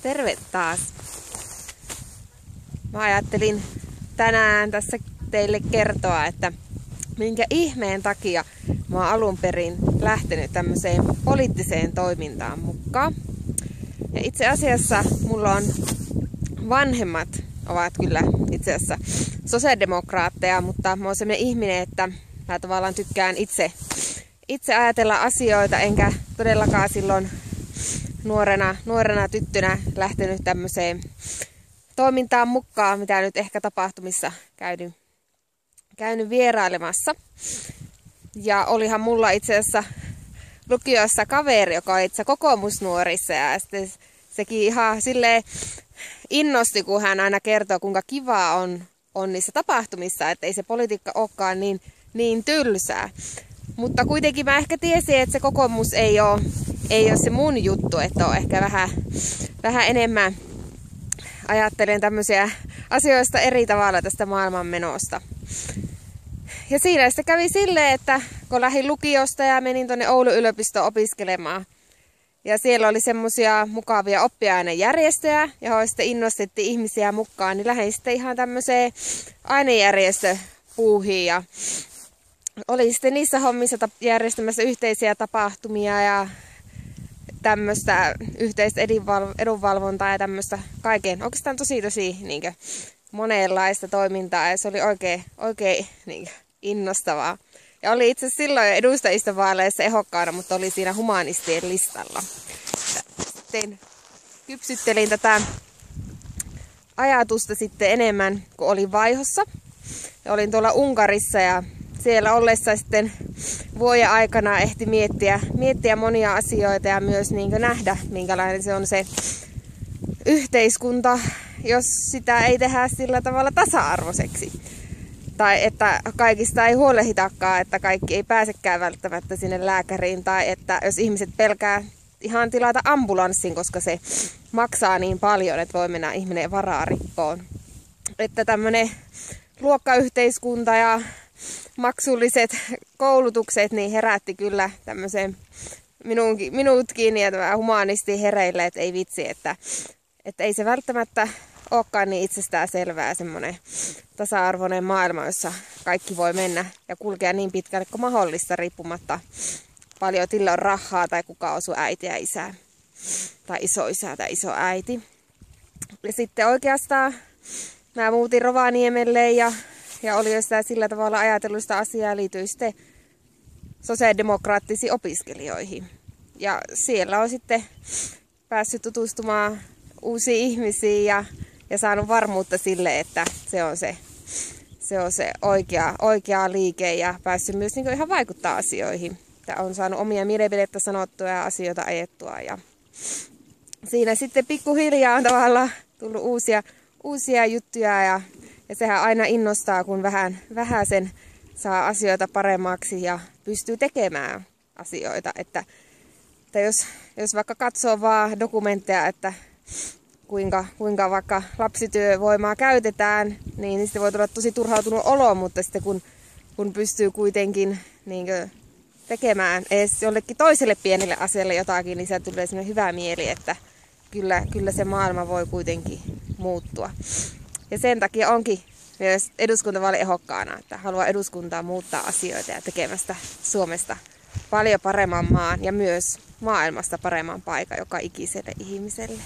Terve taas! Mä ajattelin tänään tässä teille kertoa, että minkä ihmeen takia mä oon alun perin lähtenyt tämmöiseen poliittiseen toimintaan mukaan. Ja itse asiassa mulla on vanhemmat ovat kyllä itse asiassa sosiaalidemokraatteja, mutta mä oon sellainen ihminen, että mä tavallaan tykkään itse ajatella asioita, enkä todellakaan silloin nuorena tyttönä lähtenyt tämmöiseen toimintaan mukaan, mitä nyt ehkä tapahtumissa käynyt vierailemassa. Ja olihan mulla itse asiassa lukiossa kaveri, joka oli itse kokoomusnuorissa, ja sitten sekin ihan silleen innosti, kun hän aina kertoo, kuinka kivaa on niissä tapahtumissa, että ei se politiikka olekaan niin tylsää. Mutta kuitenkin mä ehkä tiesin, että se kokoomus ei ole se mun juttu, että on ehkä vähän enemmän ajattelen tämmöisiä asioista eri tavalla tästä maailmanmenosta. Ja siinä sitten kävi silleen, että kun lähdin lukiosta ja menin tuonne Oulun yliopistoon opiskelemaan, ja siellä oli semmoisia mukavia oppiainejärjestöjä, johon sitten innostettiin ihmisiä mukaan, niin lähdin sitten ihan tämmöiseen ainejärjestöpuuhiin. Ja oli sitten niissä hommissa järjestämässä yhteisiä tapahtumia ja tämmöistä yhteistä edunvalvontaa ja tämmöistä kaiken. Oikeastaan tosi niinkö monenlaista toimintaa, ja se oli oikein niinkö innostavaa. Ja oli itse asiassa silloin jo edustajistavaaleissa ehdokkaana, mutta oli siinä humanistien listalla. Sitten kypsyttelin tätä ajatusta sitten enemmän, kun olin vaihossa. Ja olin tuolla Unkarissa, ja siellä ollessa sitten vuoden aikana ehti miettiä monia asioita ja myös nähdä, minkälainen se on se yhteiskunta, jos sitä ei tehdä sillä tavalla tasa-arvoiseksi. Tai että kaikista ei huolehditakaan, että kaikki ei pääsekään välttämättä sinne lääkäriin. Tai että jos ihmiset pelkää ihan tilata ambulanssin, koska se maksaa niin paljon, että voi mennä ihminen varaa rikkoon. Että tämmöinen luokkayhteiskunta ja maksulliset koulutukset niin herätti kyllä tämmöisen minutkin ja tämä humanisti hereille, että ei vitsi, että ei se välttämättä olekaan niin itsestään selvää semmoinen tasa-arvoinen maailma, jossa kaikki voi mennä ja kulkea niin pitkälle kuin mahdollista, riippumatta paljon tillä on rahaa tai kuka osuu äiti ja isä tai isoisä tai isoäiti. Ja sitten oikeastaan mä muutin Rovaniemelle ja oli jo sitä sillä tavalla ajatellut sitä asiaa liittyen sitten sosiaalidemokraattisiin opiskelijoihin. Ja siellä on sitten päässyt tutustumaan uusiin ihmisiin ja saanut varmuutta sille, että se on se oikea liike ja päässyt myös niin ihan vaikuttaa asioihin. Että on saanut omia mielipiteitä sanottua ja asioita ajettua. Ja siinä sitten pikkuhiljaa on tavallaan tullut uusia juttuja ja sehän aina innostaa, kun vähän sen saa asioita paremmaksi ja pystyy tekemään asioita. Että jos vaikka katsoo vaan dokumentteja, että kuinka vaikka lapsityövoimaa käytetään, niin sitten voi tulla tosi turhautunut olo, mutta sitten kun pystyy kuitenkin tekemään edes jollekin toiselle pienelle asialle jotakin, niin sieltä tulee sellainen hyvä mieli, että kyllä se maailma voi kuitenkin muuttua. Ja sen takia onkin myös eduskuntavaaliehdokkaana, että haluaa eduskuntaa muuttaa asioita ja tekemästä Suomesta paljon paremman maan ja myös maailmasta paremman paikan joka ikiselle ihmiselle.